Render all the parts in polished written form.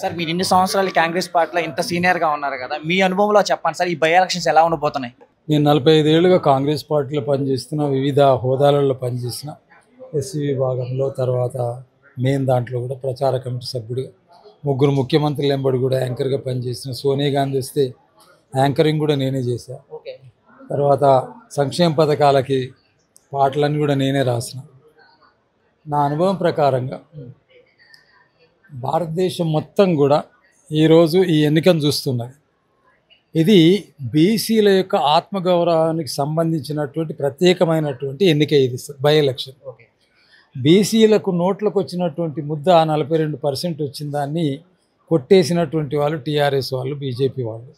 Sir మీరు ఇన్ని సంవత్సరాలు కాంగ్రెస్ పార్టీలో ఇంత సీనియర్గా ఉన్నారు కదా, మీ అనుభవంలో చెప్పండి సార్, ఈ బై ఎలక్షన్స్ ఎలా ఉండబోతున్నాయి? నేను 45 ఏళ్ళుగా కాంగ్రెస్ పార్టీలో పనిచేస్తున్న, వివిధ హోదాలలో పనిచేసిన, ఎస్సీ విభాగంలో, తర్వాత మెయిన్ దాంట్లో కూడా ప్రచార కమిటీ సభ్యుడిగా, ముగ్గురు ముఖ్యమంత్రులు వెంబడి కూడా యాంకర్గా పనిచేసిన. సోనియా గాంధీ వస్తే యాంకరింగ్ కూడా నేనే చేశాను. ఓకే. తర్వాత సంక్షేమ పథకాలకి పాటలన్నీ కూడా నేనే రాసిన. నా అనుభవం ప్రకారంగా భారతదేశం మొత్తం కూడా ఈరోజు ఈ ఎన్నికను చూస్తున్నది. ఇది బీసీల యొక్క ఆత్మగౌరవానికి సంబంధించినటువంటి ప్రత్యేకమైనటువంటి ఎన్నిక. ఇది బై ఎలక్షన్. ఓకే. బీసీలకు నోట్లకు వచ్చినటువంటి ముద్ద 42% వచ్చిన దాన్ని కొట్టేసినటువంటి వాళ్ళు టీఆర్ఎస్ వాళ్ళు, బీజేపీ వాళ్ళు.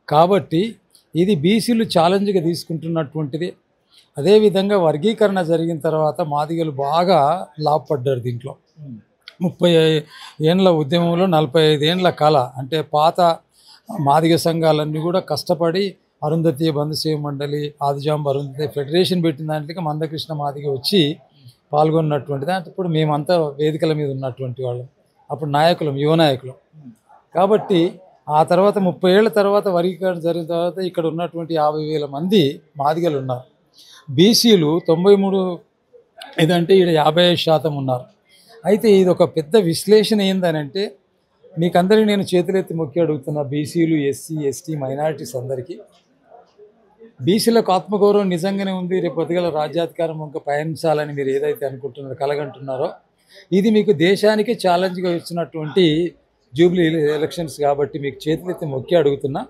కాబట్టి ఇది బీసీలు ఛాలెంజ్గా తీసుకుంటున్నటువంటిది. అదేవిధంగా వర్గీకరణ జరిగిన తర్వాత మాదిగలు బాగా లాభపడ్డారు దీంట్లో. 30 ఏండ్ల ఉద్యమంలో 45 ఏండ్ల కళ అంటే పాత మాదిగ సంఘాలన్నీ కూడా కష్టపడి అరుంధతి బంధుసేవ మండలి, ఆదిజాంబ అరుంధతి ఫెడరేషన్ పెట్టిన దాంట్లో మందకృష్ణ మాదిగ వచ్చి పాల్గొన్నటువంటిది. అప్పుడు మేమంతా వేదికల మీద ఉన్నటువంటి వాళ్ళం, అప్పుడు నాయకులం, యువ నాయకులం. కాబట్టి ఆ తర్వాత 30 ఏళ్ళ తర్వాత వర్గీకరణ జరిగిన తర్వాత ఇక్కడ ఉన్నటువంటి 50,000 మంది మాదిగలు ఉన్నారు. బీసీలు 93, ఇదంటే ఇక్కడ 55% ఉన్నారు. అయితే ఇది ఒక పెద్ద విశ్లేషణ ఏందనంటే, మీకందరికీ నేను చేతులెత్తి మొక్కి అడుగుతున్నా, బీసీలు, ఎస్సీ, ఎస్టీ, మైనారిటీస్ అందరికీ బీసీలకు ఆత్మగౌరవం నిజంగానే ఉంది. రేపు పొద్దుగల రాజ్యాధికారం ఇంకా పయనించాలని మీరు ఏదైతే అనుకుంటున్నారో, కలగంటున్నారో, ఇది మీకు దేశానికి ఛాలెంజ్గా ఇచ్చినటువంటి జూబ్లీ ఎలక్షన్స్. కాబట్టి మీకు చేతులెత్తి మొక్కి అడుగుతున్నా,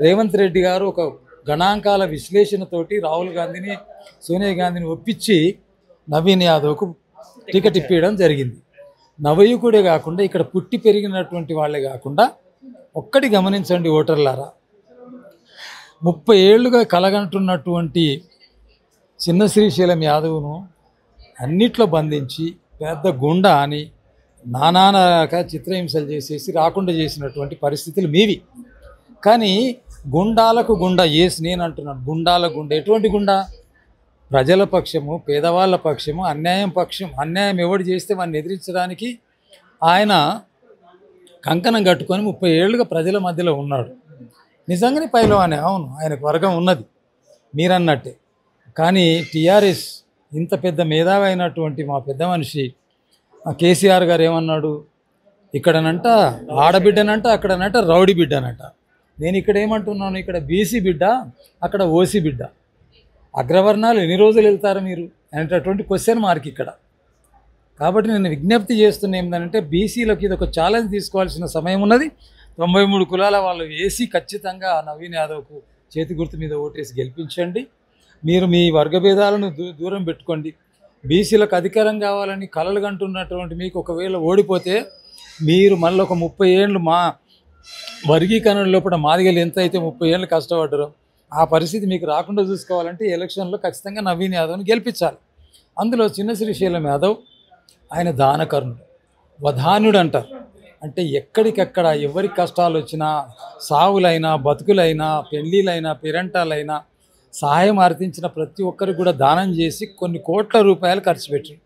రేవంత్ రెడ్డి గారు ఒక గణాంకాల విశ్లేషణతోటి రాహుల్ గాంధీని, సోనియా గాంధీని ఒప్పించి నవీన్ యాదవ్కు టికెట్ ఇప్పించడం జరిగింది. నవయుకుడే కాకుండా ఇక్కడ పుట్టి పెరిగినటువంటి వాళ్ళే కాకుండా ఒక్కటి గమనించండి ఓటర్లారా, 30 ఏళ్ళుగా కలగంటున్నటువంటి చిన్న శ్రీశైలం యాదవ్ను అన్నిట్లో బంధించి పెద్ద గుండా అని నానాక చిత్రహింసలు చేసేసి రాకుండా చేసినటువంటి పరిస్థితులు మీవి. కానీ గుండాలకు గుండా ఏసి నేను అంటున్నాను, గుండాల గుండా. ఎటువంటి గుండా? ప్రజల పక్షము, పేదవాళ్ళ పక్షము, అన్యాయం ఎవడు చేస్తే వాడిని ఎదిరించడానికి ఆయన కంకణం కట్టుకొని 30 ఏళ్ళుగా ప్రజల మధ్యలో ఉన్నాడు. నిజంగానే పైలవానే, అవును, ఆయనకు వర్గం ఉన్నది మీరన్నట్టే. కానీ టీఆర్ఎస్ ఇంత పెద్ద మేధావి అయినటువంటి మా పెద్ద మనిషి కేసీఆర్ గారు ఏమన్నాడు, ఇక్కడనంట ఆడబిడ్డనంట, అక్కడనంట రౌడీ బిడ్డనంట. నేను ఇక్కడ ఏమంటున్నాను, ఇక్కడ బీసీ బిడ్డ, అక్కడ ఓసీ బిడ్డ. అగ్రవర్ణాలు ఎన్ని రోజులు వెళ్తారు మీరు అనేటటువంటి క్వశ్చన్ మార్క్ ఇక్కడ. కాబట్టి నేను విజ్ఞప్తి చేస్తున్న ఏంటంటే, బీసీలకు ఇది ఒక ఛాలెంజ్ తీసుకోవాల్సిన సమయం ఉన్నది. 93 కులాల వాళ్ళు వేసి ఖచ్చితంగా నవీన్ యాదవ్కు చేతి గుర్తు మీద ఓటేసి గెలిపించండి. మీరు మీ వర్గభేదాలను దూరం పెట్టుకోండి. బీసీలకు అధికారం కావాలని కలలు కంటున్నటువంటి మీకు ఒకవేళ ఓడిపోతే మీరు మళ్ళీ ఒక 30 ఏళ్ళు మా వర్గీకరణ లోపల మాదిగలు ఎంత అయితే 30 ఏళ్ళు కష్టపడ్డారో ఆ పరిస్థితి మీకు రాకుండా చూసుకోవాలంటే ఎలక్షన్లో ఖచ్చితంగా నవీన్ యాదవ్ని గెలిపించాలి. అందులో చిన్న శ్రీశైలం యాదవ్ ఆయన దానకర్ణుడు, వధాన్యుడు అంటారు. అంటే ఎక్కడికెక్కడ ఎవరికి కష్టాలు వచ్చినా, సావులైనా, బతుకులైనా, పెళ్ళిళ్ళైనా, పేరంటాలైనా సహాయం అర్థించిన ప్రతి ఒక్కరికి కూడా దానం చేసి కొన్ని కోట్ల రూపాయలు ఖర్చు పెట్టారు.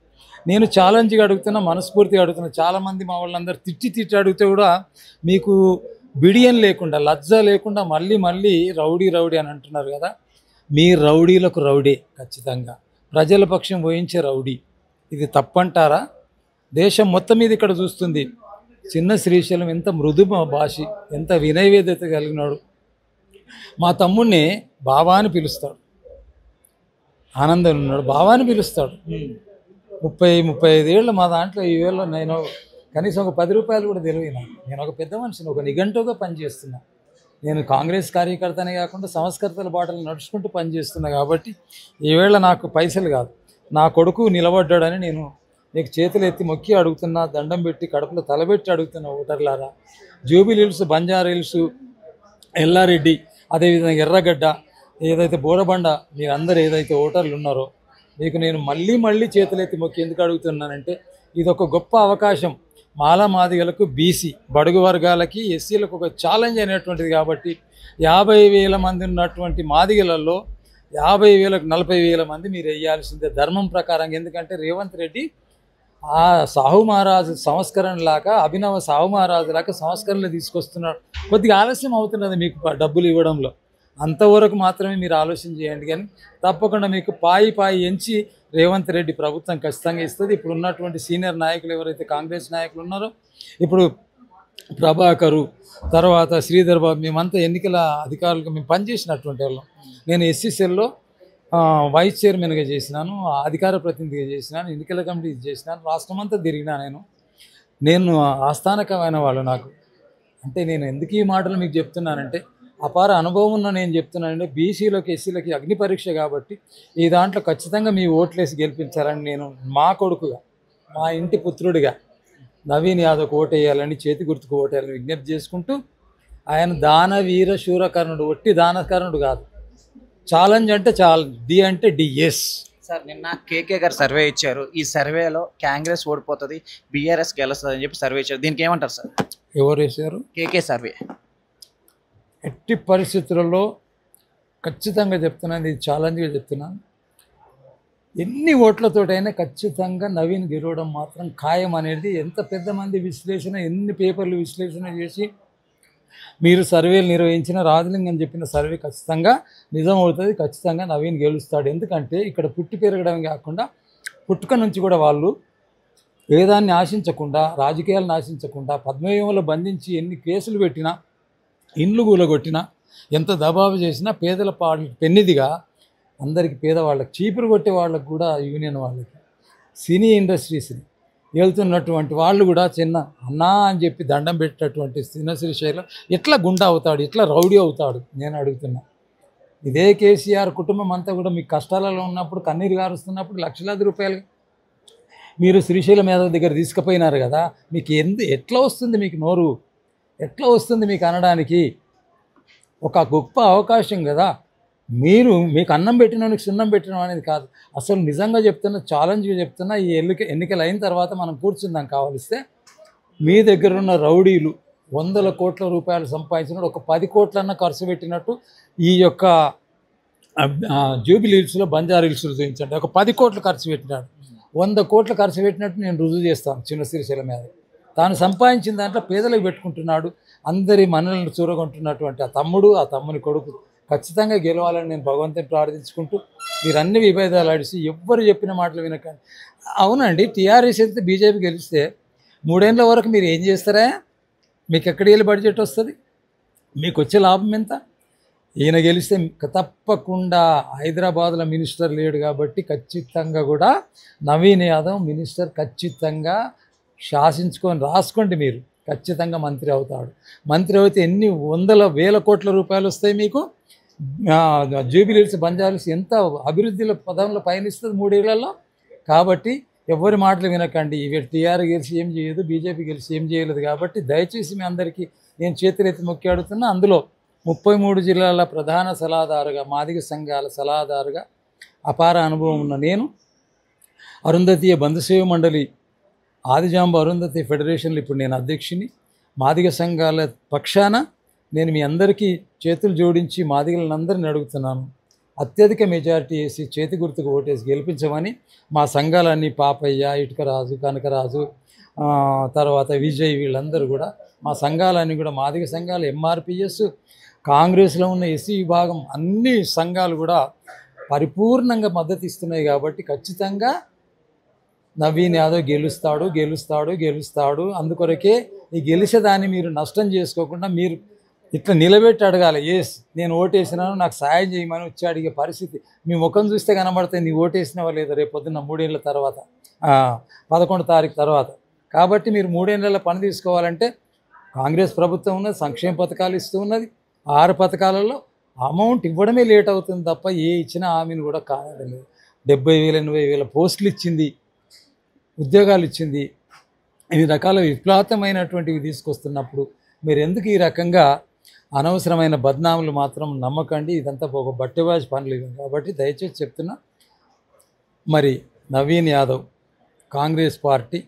నేను ఛాలెంజ్గా అడుగుతున్నా, మనస్ఫూర్తిగా అడుగుతున్నా. చాలామంది మా వాళ్ళందరూ తిట్టి అడిగితే కూడా మీకు బిడియం లేకుండా, లజ్జ లేకుండా మళ్ళీ రౌడీ అని అంటున్నారు కదా. మీ రౌడీలకు రౌడీ, ఖచ్చితంగా ప్రజల పక్షం వహించే రౌడీ. ఇది తప్పంటారా? దేశం మొత్తం మీద ఇక్కడ చూస్తుంది చిన్న శ్రీశైలం ఎంత మృదు భాషి, ఎంత వినయవేద్యత కలిగినాడు. మా తమ్ముడిని బావా అని పిలుస్తాడు, ఆనందం ఉన్నాడు, బావా అని పిలుస్తాడు. 30-35 ఏళ్ళు మా దాంట్లో ఈ వేళ నేను కనీసం ఒక 10 రూపాయలు కూడా తెలియదు. నేను ఒక పెద్ద మనిషిని, ఒక నిఘంటువుగా పనిచేస్తున్నా. నేను కాంగ్రెస్ కార్యకర్తనే కాకుండా సంస్కర్తల బాటలు నడుచుకుంటూ పనిచేస్తున్నా. కాబట్టి ఈవేళ నాకు పైసలు కాదు, నా కొడుకు నిలబడ్డాడని నేను నీకు చేతులు ఎత్తి మొక్కి అడుగుతున్నా, దండం పెట్టి కడుపులో తలబెట్టి అడుగుతున్నా ఓటర్లారా. జూబిలీ హిల్స్, బంజారా హిల్స్, ఎల్లారెడ్డి, అదేవిధంగా ఎర్రగడ్డ, ఏదైతే బోరబండ, మీరందరూ ఏదైతే ఓటర్లు ఉన్నారో మీకు నేను మళ్ళీ చేతులెత్తి మొక్కి ఎందుకు అడుగుతున్నానంటే, ఇది ఒక గొప్ప అవకాశం మాలా మాదిగలకు, బీసీ బడుగు వర్గాలకి, ఎస్సీలకు ఒక ఛాలెంజ్ అనేటువంటిది. కాబట్టి 50,000 మంది ఉన్నటువంటి మాదిగలలో 50,000కు 40,000 మంది మీరు వేయాల్సిందే ధర్మం ప్రకారం. ఎందుకంటే రేవంత్ రెడ్డి ఆ సాహు మహారాజు సంస్కరణ లాగా, అభినవ సాహు మహారాజు లాగా సంస్కరణలు తీసుకొస్తున్నాడు. కొద్దిగా ఆలస్యం అవుతున్నది మీకు డబ్బులు ఇవ్వడంలో, అంతవరకు మాత్రమే మీరు ఆలోచన చేయండి. కానీ తప్పకుండా మీకు పాయి ఎంచి రేవంత్ రెడ్డి ప్రభుత్వం ఖచ్చితంగా ఇస్తుంది. ఇప్పుడు ఉన్నటువంటి సీనియర్ నాయకులు ఎవరైతే కాంగ్రెస్ నాయకులు ఉన్నారో, ఇప్పుడు ప్రభాకరు, తర్వాత శ్రీధర్ బాబు, మేమంతా ఎన్నికల అధికారులుగా మేము పనిచేసినటువంటి వాళ్ళం. నేను ఎస్సీసీఎల్లో వైస్ చైర్మన్గా చేసినాను, అధికార ప్రతినిధిగా చేసినాను, ఎన్నికల కమిటీ చేసినాను, రాష్ట్రం అంతా తిరిగినా. నేను ఆస్థానకమైన వాళ్ళు. నాకు అంటే నేను ఎందుకు ఈ మాటలు మీకు చెప్తున్నానంటే, అపార అనుభవం ఉన్న నేను చెప్తున్నానంటే, బీసీలోకి ఎస్సీలకి అగ్ని పరీక్ష కాబట్టి ఈ దాంట్లో ఖచ్చితంగా మీ ఓట్లేసి గెలిపించాలని నేను మా కొడుకుగా, మా ఇంటి పుత్రుడిగా నవీన్ యాదవ్కి ఓటేయాలని, చేతి గుర్తుకు ఓటేయాలని విజ్ఞప్తి చేసుకుంటూ, ఆయన దానవీర శూరకర్ణుడు, ఒట్టి దానకర్ణుడు కాదు. ఛాలెంజ్ అంటే ఛాలెంజ్, డి అంటే డిఎస్. సార్ నిన్న కేకే గారు సర్వే ఇచ్చారు. ఈ సర్వేలో కాంగ్రెస్ ఓడిపోతుంది, బీఆర్ఎస్ గెలుస్తుంది అని చెప్పి సర్వే ఇచ్చారు. దీనికి ఏమంటారు సార్? ఎవరు వేశారు? KK survey. ఎట్టి పరిస్థితులలో ఖచ్చితంగా చెప్తున్నాను, ఇది ఛాలెంజ్గా చెప్తున్నాను, ఎన్ని ఓట్లతోటైనా ఖచ్చితంగా నవీన్ గెలవడం మాత్రం ఖాయం అనేది ఎంత పెద్ద మంది విశ్లేషణ, ఎన్ని పేపర్లు విశ్లేషణ చేసి మీరు సర్వేలు నిర్వహించిన, రాజలింగం చెప్పిన సర్వే ఖచ్చితంగా నిజం అవుతుంది. ఖచ్చితంగా నవీన్ గెలుస్తాడు. ఎందుకంటే ఇక్కడ పుట్టి పెరగడం కాకుండా పుట్టుక నుంచి కూడా వాళ్ళు వేదాన్ని ఆశించకుండా, రాజకీయాలను ఆశించకుండా, పద్మవ్యూహంలో బంధించి ఎన్ని కేసులు పెట్టినా, ఇండ్లు కూలగొట్టినా, ఎంత దబాబు చేసినా పేదల పాడు పెన్నిదిగా అందరికీ, పేదవాళ్ళకి, చీపురు కొట్టే వాళ్ళకి కూడా, యూనియన్ వాళ్ళకి, సినీ ఇండస్ట్రీస్ని వెళ్తున్నటువంటి వాళ్ళు కూడా చిన్న అన్నా అని చెప్పి దండం పెట్టేటటువంటి శ్రీశైలం ఎట్లా గుండా అవుతాడు, ఎట్లా రౌడీ అవుతాడు నేను అడుగుతున్నా. ఇదే కేసీఆర్ కుటుంబం అంతా కూడా మీకు కష్టాలలో ఉన్నప్పుడు, కన్నీరు గారుస్తున్నప్పుడు లక్షలాది రూపాయలు మీరు శ్రీశైలం యాదవ్ దగ్గర తీసుకుపోయినారు కదా. మీకు ఎట్లా వస్తుంది మీకు నోరు, ఎట్లా వస్తుంది మీకు అనడానికి? ఒక గొప్ప అవకాశం కదా. మీకు అన్నం పెట్టినోనికి సున్నం పెట్టిన అనేది కాదు. అసలు నిజంగా చెప్తున్నా, ఛాలెంజ్గా చెప్తున్నా, ఈ ఎన్నికలు అయిన తర్వాత మనం కూర్చుందాం కావలిస్తే. మీ దగ్గర ఉన్న రౌడీలు 100 కోట్ల రూపాయలు సంపాదించినట్టు, ఒక 10 కోట్లన్నా ఖర్చు పెట్టినట్టు ఈ యొక్క జూబిలీ హిల్స్లో, బంజారా హిల్స్లో చూపించండి. ఒక 10 కోట్లు ఖర్చు పెట్టినాడు, 100 కోట్లు ఖర్చు పెట్టినట్టు నేను రుజువు చేస్తాను. చిన్న శ్రీశైలం మీద తాను సంపాదించిన దాంట్లో పేదలకు పెట్టుకుంటున్నాడు. అందరి మనల్ని చూరగొంటున్నటువంటి ఆ తమ్ముని కొడుకు ఖచ్చితంగా గెలవాలని నేను భగవంతుని ప్రార్థించుకుంటూ, మీరు అన్ని విభేదాలు అడిసి ఎవ్వరు చెప్పిన మాటలు వినకండి. అవునండి, టీఆర్ఎస్ అయితే బీజేపీ గెలిస్తే 3 ఏళ్ళ వరకు మీరు ఏం చేస్తారా? మీకు ఎక్కడికి వెళ్ళి బడ్జెట్ వస్తుంది? మీకు వచ్చే లాభం ఎంత? ఈయన గెలిస్తే తప్పకుండా హైదరాబాద్లో మినిస్టర్ లేడు కాబట్టి ఖచ్చితంగా కూడా నవీన్ యాదవ్ మినిస్టర్ ఖచ్చితంగా శాసించుకొని రాసుకోండి. మీరు ఖచ్చితంగా మంత్రి అవుతాడు. మంత్రి అయితే ఎన్ని 100,000 కోట్ల రూపాయలు వస్తాయి మీకు. జూబిలీ హిల్స్, బంజారా హిల్స్ ఎంత అభివృద్ధిలో పదంలో పయనిస్తుంది 3 ఏళ్లలో. కాబట్టి ఎవరి మాటలు వినకండి. ఇవి టీఆర్ గెలిచి ఏం చేయదు, బీజేపీ గెలిచి ఏం చేయలేదు. కాబట్టి దయచేసి మీ అందరికీ నేను చేతులెత్తి మొక్కి అడుగుతున్నా. అందులో 33 జిల్లాల ప్రధాన సలహాదారుగా, మాదిగ సంఘాల సలహాదారుగా అపార అనుభవం ఉన్న నేను, అరుంధతీయ బంధుసేవ మండలి ఆదిజాంబ అరుంధతి ఫెడరేషన్లో ఇప్పుడు నేను అధ్యక్షుని. మాదిగ సంఘాల పక్షాన నేను మీ అందరికీ చేతులు జోడించి మాదిగలందరిని అడుగుతున్నాను, అత్యధిక మెజారిటీ వేసి చేతి గుర్తుకు ఓటేసి గెలిపించమని. మా సంఘాలన్నీ పాపయ్య, ఇటుకరాజు, కనకరాజు, తర్వాత విజయ్, వీళ్ళందరూ కూడా మా సంఘాలన్నీ కూడా, మాదిగ సంఘాలు, ఎంఆర్పిఎస్, కాంగ్రెస్లో ఉన్న ఎస్సీ విభాగం, అన్ని సంఘాలు కూడా పరిపూర్ణంగా మద్దతు ఇస్తున్నాయి. కాబట్టి ఖచ్చితంగా నవీన్ యాదవ్ గెలుస్తాడు. అందుకొరకే ఈ గెలిచేదాన్ని మీరు నష్టం చేసుకోకుండా మీరు ఇట్లా నిలబెట్టి అడగాలి. నేను ఓటేసినాను, నాకు సాయం చేయమని వచ్చి అడిగే పరిస్థితి. మీ ముఖం చూస్తే కనబడితే నీ ఓటేసినవా లేదా రేపు పొద్దున్న 3 ఏళ్ళ తర్వాత, 11వ తారీఖు తర్వాత. కాబట్టి మీరు 3 ఏళ్ళ పని తీసుకోవాలంటే కాంగ్రెస్ ప్రభుత్వం ఉన్నది, సంక్షేమ పథకాలు ఇస్తూ ఉన్నది. 6 పథకాలలో అమౌంట్ ఇవ్వడమే లేట్ అవుతుంది తప్ప ఏ ఇచ్చిన హామీని కూడా కానలేదు. 70,000, 80,000 పోస్టులు ఇచ్చింది, ఉద్యోగాలు ఇచ్చింది. ఇన్ని రకాల విప్లవాత్మకమైనటువంటివి తీసుకొస్తున్నప్పుడు మీరు ఎందుకు ఈ రకంగా అనవసరమైన బద్నాములు మాత్రం నమ్మకండి. ఇదంతా ఒక బట్టెబాజీ పనులు ఇవి. కాబట్టి దయచేసి చెప్తున్నా, మరి నవీన్ యాదవ్ కాంగ్రెస్ పార్టీ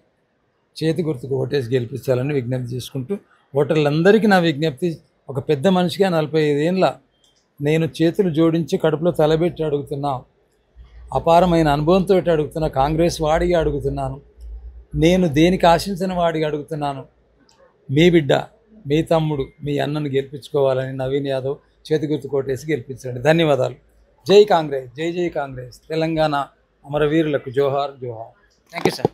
చేతి గుర్తుకు ఓటేసి గెలిపించాలని విజ్ఞప్తి చేసుకుంటూ, ఓటర్లందరికీ నా విజ్ఞప్తి, ఒక పెద్ద మనిషిగా 45 ఏళ్ళ నేను చేతులు జోడించి కడుపులో తలబెట్టి అడుగుతున్నా, అపారమైన అనుభవంతో అడుగుతున్నా, కాంగ్రెస్ వాడిగా అడుగుతున్నాను. నేను దేనికి ఆశించిన వాడికి అడుగుతున్నాను, మీ బిడ్డ, మీ తమ్ముడు, మీ అన్నను గెలిపించుకోవాలని నవీన్ యాదవ్ చేతి గుర్తు కొట్టేసి గెలిపించండి. ధన్యవాదాలు. జై కాంగ్రెస్, జై జై కాంగ్రెస్. తెలంగాణ అమరవీరులకు జోహార్ జోహార్. Thank you sir.